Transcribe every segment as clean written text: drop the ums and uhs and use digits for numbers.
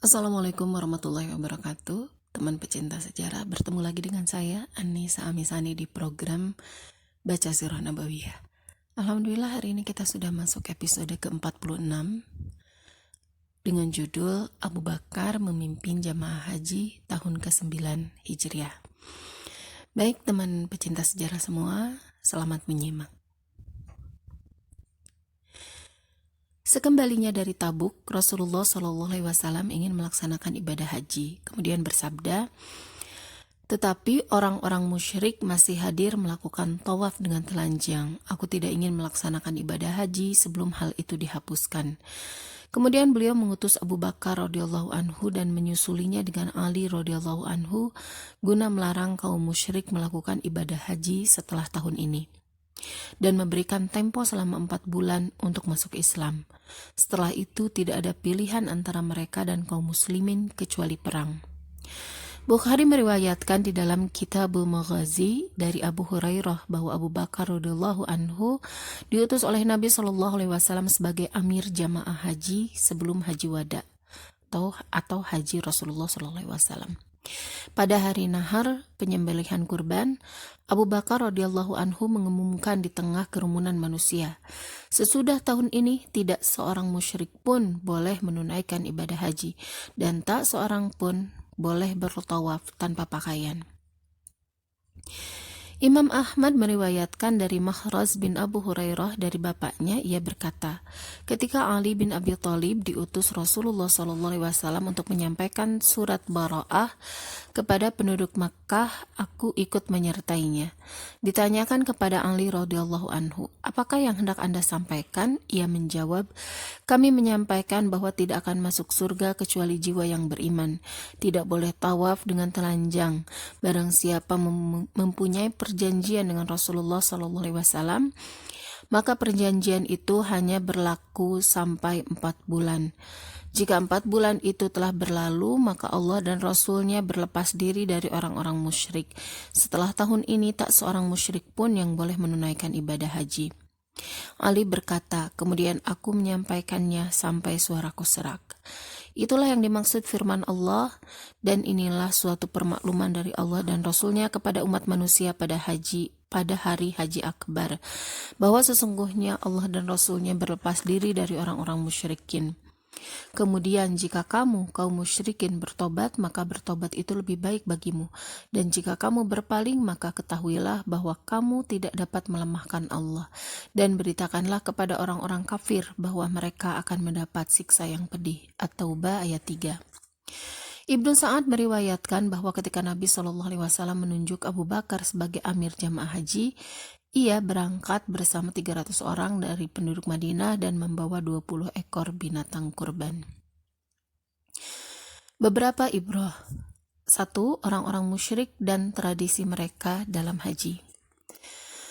Assalamualaikum warahmatullahi wabarakatuh. Teman pecinta sejarah, bertemu lagi dengan saya Anissa Amisani di program Baca Sirah Nabawiyah. Alhamdulillah hari ini kita sudah masuk episode ke-46 dengan judul Abu Bakar memimpin jamaah haji tahun ke-9 Hijriah. Baik teman pecinta sejarah semua, selamat menyimak. Sekembalinya dari Tabuk, Rasulullah SAW ingin melaksanakan ibadah haji. Kemudian bersabda, tetapi orang-orang musyrik masih hadir melakukan tawaf dengan telanjang. Aku tidak ingin melaksanakan ibadah haji sebelum hal itu dihapuskan. Kemudian beliau mengutus Abu Bakar radhiyallahu anhu dan menyusulinya dengan Ali radhiyallahu anhu guna melarang kaum musyrik melakukan ibadah haji setelah tahun ini dan memberikan tempo selama 4 bulan untuk masuk Islam. Setelah itu tidak ada pilihan antara mereka dan kaum muslimin kecuali perang. Bukhari meriwayatkan di dalam Kitabul Maghazi dari Abu Hurairah bahwa Abu Bakar radhiyallahu anhu diutus oleh Nabi SAW sebagai amir jamaah haji sebelum haji wada atau haji Rasulullah SAW. Pada hari nahar, penyembelihan kurban, Abu Bakar radhiyallahu anhu mengumumkan di tengah kerumunan manusia, sesudah tahun ini tidak seorang musyrik pun boleh menunaikan ibadah haji dan tak seorang pun boleh bertawaf tanpa pakaian. Imam Ahmad meriwayatkan dari Mahraz bin Abu Hurairah dari bapaknya, ia berkata, ketika Ali bin Abi Thalib diutus Rasulullah SAW untuk menyampaikan surat Bara'ah kepada penduduk Makkah, aku ikut menyertainya. Ditanyakan kepada Ali radhiyallahu anhu, apakah yang hendak Anda sampaikan? Ia menjawab, kami menyampaikan bahwa tidak akan masuk surga kecuali jiwa yang beriman, tidak boleh tawaf dengan telanjang. Barang siapa mempunyai perjanjian dengan Rasulullah SAW, maka perjanjian itu hanya berlaku sampai 4 bulan. Jika 4 bulan itu telah berlalu, maka Allah dan Rasulnya berlepas diri dari orang-orang musyrik. Setelah tahun ini tak seorang musyrik pun yang boleh menunaikan ibadah haji. Ali berkata, kemudian aku menyampaikannya sampai suaraku serak. Itulah yang dimaksud firman Allah, dan inilah suatu permakluman dari Allah dan Rasulnya kepada umat manusia pada hari haji akbar, bahwa sesungguhnya Allah dan Rasulnya berlepas diri dari orang-orang musyrikin. Kemudian jika kaum musyrikin bertobat, maka bertobat itu lebih baik bagimu. Dan jika kamu berpaling, maka ketahuilah bahwa kamu tidak dapat melemahkan Allah. Dan beritakanlah kepada orang-orang kafir bahwa mereka akan mendapat siksa yang pedih. At-Taubah ayat 3. Ibnu Sa'ad meriwayatkan bahwa ketika Nabi SAW menunjuk Abu Bakar sebagai amir jamaah haji, ia berangkat bersama 300 orang dari penduduk Madinah dan membawa 20 ekor binatang kurban. Beberapa ibrah. 1. Orang-orang musyrik dan tradisi mereka dalam haji.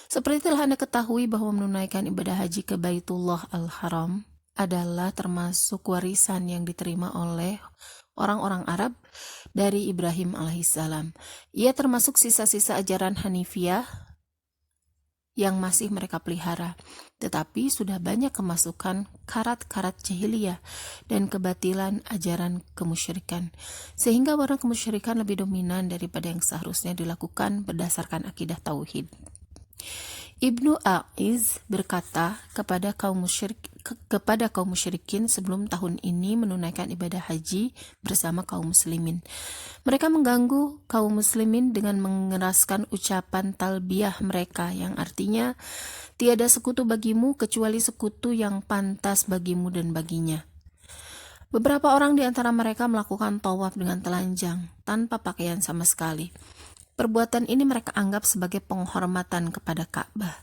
Seperti telah Anda ketahui bahwa menunaikan ibadah haji ke Baitullah Al-Haram adalah termasuk warisan yang diterima oleh orang-orang Arab dari Ibrahim alaihissalam. Ia termasuk sisa-sisa ajaran Hanifiyah yang masih mereka pelihara, tetapi sudah banyak kemasukan karat-karat jahiliyah dan kebatilan ajaran kemusyrikan, sehingga warna kemusyrikan lebih dominan daripada yang seharusnya dilakukan berdasarkan akidah tauhid. Ibnu Aiz berkata kepada kaum musyrikin sebelum tahun ini menunaikan ibadah haji bersama kaum muslimin. Mereka mengganggu kaum muslimin dengan mengeraskan ucapan talbiyah mereka yang artinya tiada sekutu bagimu kecuali sekutu yang pantas bagimu dan baginya. Beberapa orang di antara mereka melakukan tawaf dengan telanjang tanpa pakaian sama sekali. Perbuatan ini mereka anggap sebagai penghormatan kepada Ka'bah.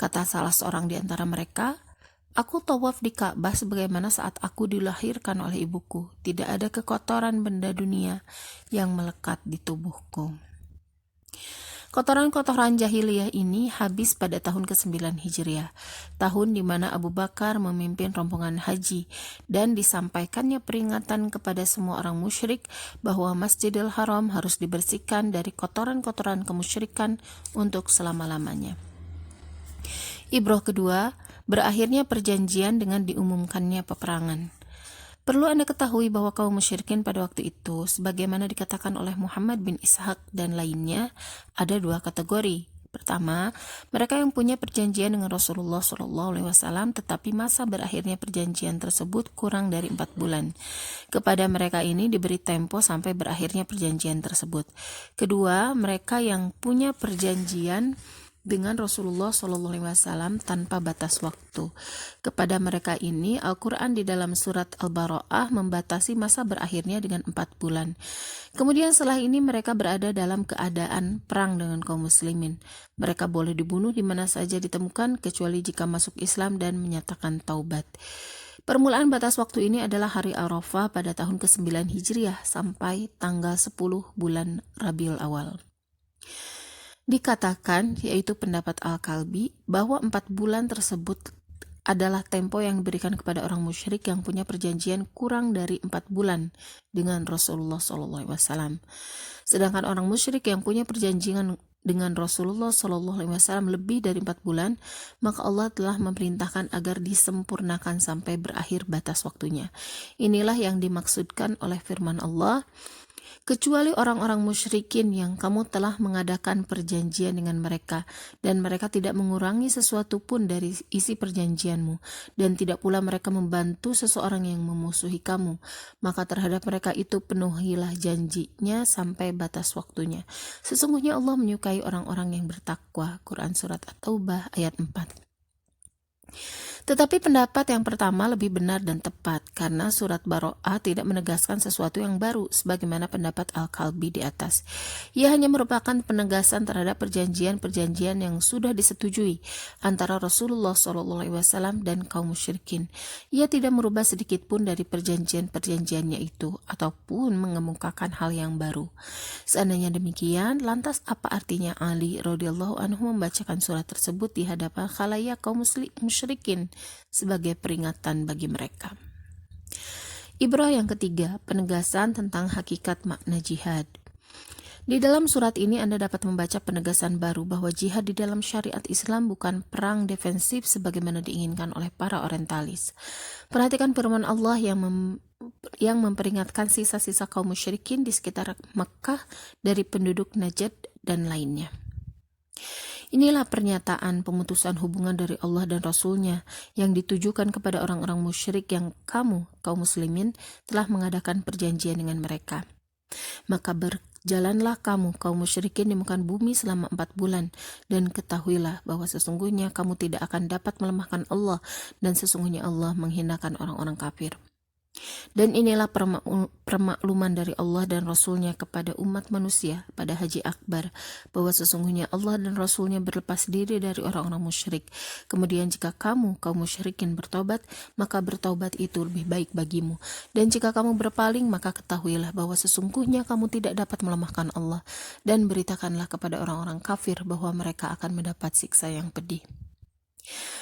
Kata salah seorang di antara mereka, aku tawaf di Ka'bah sebagaimana saat aku dilahirkan oleh ibuku. Tidak ada kekotoran benda dunia yang melekat di tubuhku. Kotoran-kotoran jahiliyah ini habis pada tahun ke-9 Hijriah, tahun di mana Abu Bakar memimpin rombongan haji, dan disampaikannya peringatan kepada semua orang musyrik bahwa Masjidil Haram harus dibersihkan dari kotoran-kotoran kemusyrikan untuk selama-lamanya. Ibrah kedua, berakhirnya perjanjian dengan diumumkannya peperangan. Perlu Anda ketahui bahwa kaum musyrikin pada waktu itu, sebagaimana dikatakan oleh Muhammad bin Ishaq dan lainnya, ada dua kategori. Pertama, mereka yang punya perjanjian dengan Rasulullah SAW, tetapi masa berakhirnya perjanjian tersebut kurang dari 4 bulan. Kepada mereka ini diberi tempo sampai berakhirnya perjanjian tersebut. Kedua, mereka yang punya perjanjian dengan Rasulullah SAW tanpa batas waktu. Kepada mereka ini, Al-Quran di dalam surat Al-Bara'ah membatasi masa berakhirnya dengan 4 bulan. Kemudian setelah ini mereka berada dalam keadaan perang dengan kaum muslimin. Mereka boleh dibunuh di mana saja ditemukan kecuali jika masuk Islam dan menyatakan taubat. Permulaan batas waktu ini adalah hari Arafah pada tahun ke-9 Hijriah sampai tanggal 10 bulan Rabiul Awal. Dikatakan, yaitu pendapat Al-Kalbi, bahwa 4 bulan tersebut adalah tempo yang diberikan kepada orang musyrik yang punya perjanjian kurang dari 4 bulan dengan Rasulullah SAW. Sedangkan orang musyrik yang punya perjanjian dengan Rasulullah SAW lebih dari 4 bulan, maka Allah telah memerintahkan agar disempurnakan sampai berakhir batas waktunya. Inilah yang dimaksudkan oleh firman Allah, kecuali orang-orang musyrikin yang kamu telah mengadakan perjanjian dengan mereka, dan mereka tidak mengurangi sesuatu pun dari isi perjanjianmu, dan tidak pula mereka membantu seseorang yang memusuhi kamu, maka terhadap mereka itu penuhilah janjinya sampai batas waktunya. Sesungguhnya Allah menyukai orang-orang yang bertakwa. Quran Surat At-Taubah ayat 4. Tetapi pendapat yang pertama lebih benar dan tepat, karena surat Bara'ah tidak menegaskan sesuatu yang baru, sebagaimana pendapat Al-Kalbi di atas. Ia hanya merupakan penegasan terhadap perjanjian-perjanjian yang sudah disetujui antara Rasulullah SAW dan kaum musyrikin. Ia tidak merubah sedikit pun dari perjanjian-perjanjiannya itu, ataupun mengemukakan hal yang baru. Seandainya demikian, lantas apa artinya Ali radhiyallahu anhu membacakan surat tersebut di hadapan khalayak kaum musyrikin sebagai peringatan bagi mereka? Ibrah yang ketiga, penegasan tentang hakikat makna jihad. Di dalam surat ini Anda dapat membaca penegasan baru bahwa jihad di dalam syariat Islam bukan perang defensif sebagaimana diinginkan oleh para orientalis. Perhatikan firman Allah yang memperingatkan sisa-sisa kaum musyrikin di sekitar Mekah dari penduduk Najd dan lainnya. Inilah pernyataan pemutusan hubungan dari Allah dan Rasul-Nya yang ditujukan kepada orang-orang musyrik yang kaum muslimin telah mengadakan perjanjian dengan mereka. Maka berjalanlah kamu kaum musyrikin di muka bumi selama 4 bulan, dan ketahuilah bahwa sesungguhnya kamu tidak akan dapat melemahkan Allah, dan sesungguhnya Allah menghinakan orang-orang kafir. Dan inilah permakluman dari Allah dan Rasul-Nya kepada umat manusia pada Haji Akbar, bahwa sesungguhnya Allah dan Rasul-Nya berlepas diri dari orang-orang musyrik. Kemudian jika kamu kaum musyrikin bertobat, maka bertobat itu lebih baik bagimu. Dan jika kamu berpaling, maka ketahuilah bahwa sesungguhnya kamu tidak dapat melemahkan Allah. Dan beritakanlah kepada orang-orang kafir bahwa mereka akan mendapat siksa yang pedih.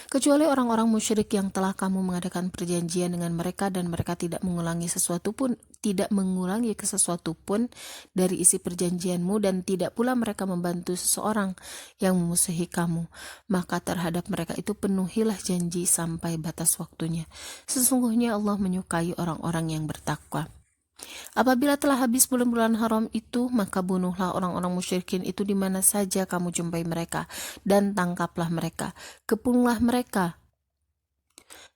Kecuali orang-orang musyrik yang telah kamu mengadakan perjanjian dengan mereka dan mereka tidak mengulangi sesuatu pun dari isi perjanjianmu, dan tidak pula mereka membantu seseorang yang memusuhi kamu, maka terhadap mereka itu penuhilah janji sampai batas waktunya. Sesungguhnya Allah menyukai orang-orang yang bertakwa. Apabila telah habis bulan-bulan haram itu, maka bunuhlah orang-orang musyrikin itu di mana saja kamu jumpai mereka, dan tangkaplah mereka, kepunglah mereka,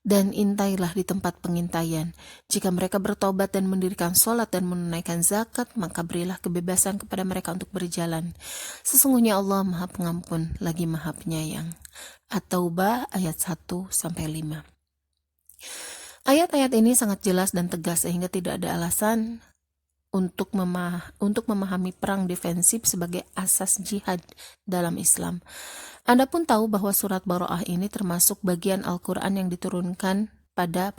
dan intailah di tempat pengintaian. Jika mereka bertobat dan mendirikan sholat dan menunaikan zakat, maka berilah kebebasan kepada mereka untuk berjalan. Sesungguhnya Allah Maha Pengampun lagi Maha Penyayang. At-Taubah ayat 1-5. Ayat-ayat ini sangat jelas dan tegas sehingga tidak ada alasan untuk memahami perang defensif sebagai asas jihad dalam Islam. Anda pun tahu bahwa surat Bara'ah ini termasuk bagian Al-Quran yang diturunkan pada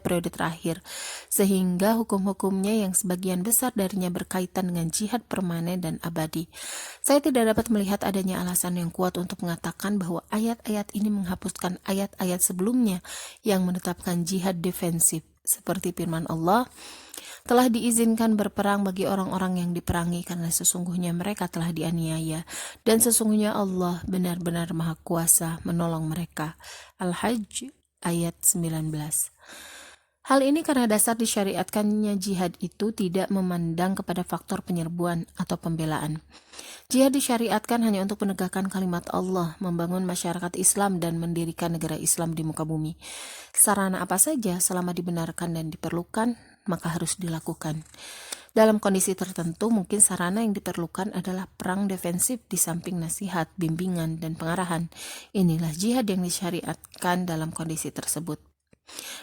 periode terakhir, sehingga hukum-hukumnya yang sebagian besar darinya berkaitan dengan jihad permanen dan abadi. Saya tidak dapat melihat adanya alasan yang kuat untuk mengatakan bahwa ayat-ayat ini menghapuskan ayat-ayat sebelumnya yang menetapkan jihad defensif, seperti firman Allah, telah diizinkan berperang bagi orang-orang yang diperangi karena sesungguhnya mereka telah dianiaya, dan sesungguhnya Allah benar-benar Maha Kuasa menolong mereka. Al-Hajj ayat 19. Hal ini karena dasar disyariatkannya jihad itu tidak memandang kepada faktor penyerbuan atau pembelaan. Jihad disyariatkan hanya untuk penegakan kalimat Allah, membangun masyarakat Islam, dan mendirikan negara Islam di muka bumi. Sarana apa saja selama dibenarkan dan diperlukan, maka harus dilakukan. Dalam kondisi tertentu, mungkin sarana yang diperlukan adalah perang defensif di samping nasihat, bimbingan, dan pengarahan. Inilah jihad yang disyariatkan dalam kondisi tersebut.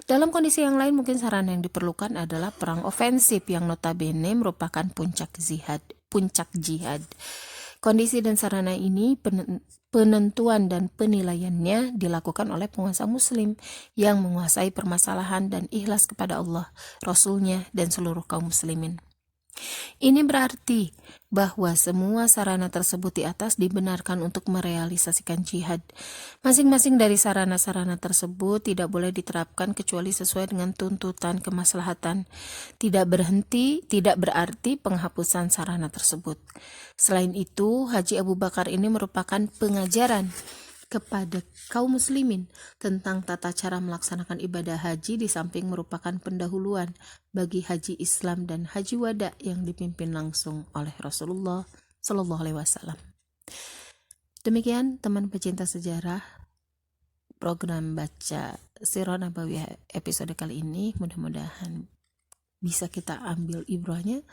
Dalam kondisi yang lain, mungkin sarana yang diperlukan adalah perang ofensif yang notabene merupakan puncak jihad. Kondisi dan sarana ini penentuan dan penilaiannya dilakukan oleh penguasa muslim yang menguasai permasalahan dan ikhlas kepada Allah, Rasul-Nya, dan seluruh kaum muslimin. Ini berarti bahwa semua sarana tersebut di atas dibenarkan untuk merealisasikan jihad. Masing-masing dari sarana-sarana tersebut tidak boleh diterapkan kecuali sesuai dengan tuntutan kemaslahatan. Tidak berarti penghapusan sarana tersebut. Selain itu, Haji Abu Bakar ini merupakan pengajaran kepada kaum muslimin tentang tata cara melaksanakan ibadah haji, di samping merupakan pendahuluan bagi haji Islam dan haji wada yang dipimpin langsung oleh Rasulullah Shallallahu Alaihi Wasallam. Demikian teman pecinta sejarah, program baca Sirah Nabawiyah episode kali ini. Mudah-mudahan bisa kita ambil ibrahnya,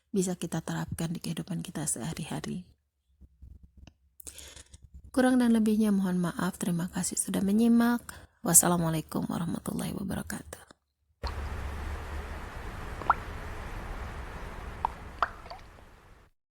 bisa kita terapkan di kehidupan kita sehari-hari. Kurang dan lebihnya mohon maaf. Terima kasih sudah menyimak. Wassalamualaikum warahmatullahi wabarakatuh.